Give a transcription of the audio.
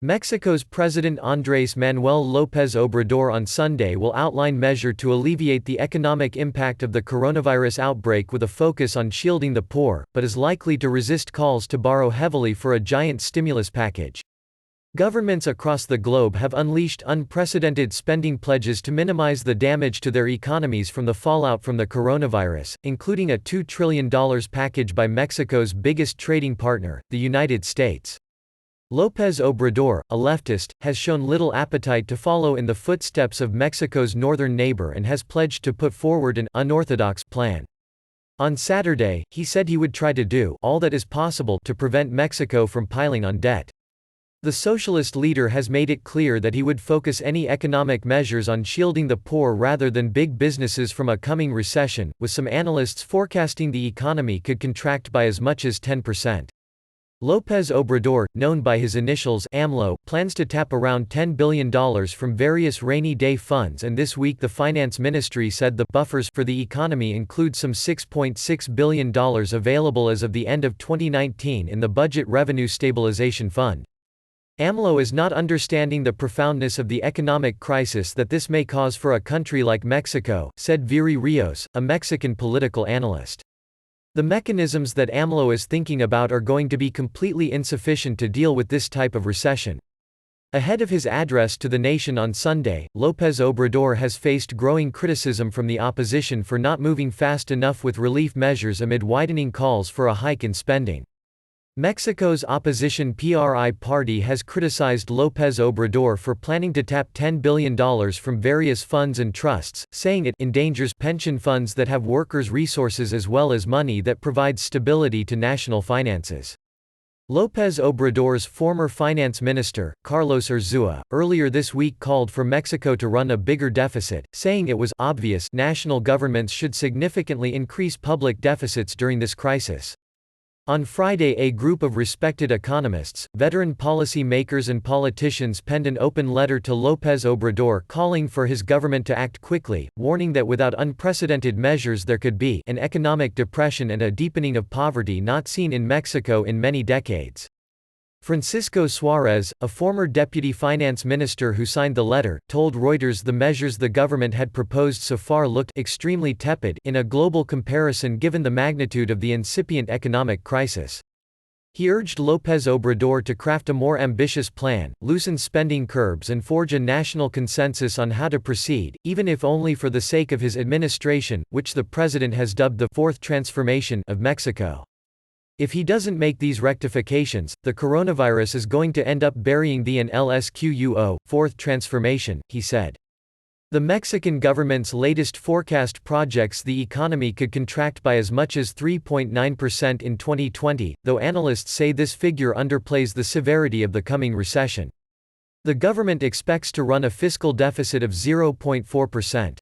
Mexico's President Andrés Manuel López Obrador on Sunday will outline measures to alleviate the economic impact of the coronavirus outbreak with a focus on shielding the poor, but is likely to resist calls to borrow heavily for a giant stimulus package. Governments across the globe have unleashed unprecedented spending pledges to minimize the damage to their economies from the fallout from the coronavirus, including a $2 trillion package by Mexico's biggest trading partner, the United States. López Obrador, a leftist, has shown little appetite to follow in the footsteps of Mexico's northern neighbor and has pledged to put forward an unorthodox plan. On Saturday, he said he would try to do all that is possible to prevent Mexico from piling on debt. The socialist leader has made it clear that he would focus any economic measures on shielding the poor rather than big businesses from a coming recession, with some analysts forecasting the economy could contract by as much as 10%. López Obrador, known by his initials AMLO, plans to tap around $10 billion from various rainy day funds, and this week the finance ministry said the buffers for the economy include some $6.6 billion available as of the end of 2019 in the Budget Revenue Stabilization Fund. AMLO is not understanding the profoundness of the economic crisis that this may cause for a country like Mexico, said Viri Rios, a Mexican political analyst. The mechanisms that AMLO is thinking about are going to be completely insufficient to deal with this type of recession. Ahead of his address to the nation on Sunday, López Obrador has faced growing criticism from the opposition for not moving fast enough with relief measures amid widening calls for a hike in spending. Mexico's opposition PRI party has criticized López Obrador for planning to tap $10 billion from various funds and trusts, saying it endangers pension funds that have workers' resources as well as money that provides stability to national finances. López Obrador's former finance minister, Carlos Urzúa, earlier this week called for Mexico to run a bigger deficit, saying it was obvious national governments should significantly increase public deficits during this crisis. On Friday, a group of respected economists, veteran policy makers and politicians penned an open letter to López Obrador calling for his government to act quickly, warning that without unprecedented measures there could be an economic depression and a deepening of poverty not seen in Mexico in many decades. Francisco Suarez, a former deputy finance minister who signed the letter, told Reuters the measures the government had proposed so far looked extremely tepid in a global comparison given the magnitude of the incipient economic crisis. He urged López Obrador to craft a more ambitious plan, loosen spending curbs and forge a national consensus on how to proceed, even if only for the sake of his administration, which the president has dubbed the fourth transformation of Mexico. If he doesn't make these rectifications, the coronavirus is going to end up burying the LSQUO, fourth transformation, he said. The Mexican government's latest forecast projects the economy could contract by as much as 3.9% in 2020, though analysts say this figure underplays the severity of the coming recession. The government expects to run a fiscal deficit of 0.4%.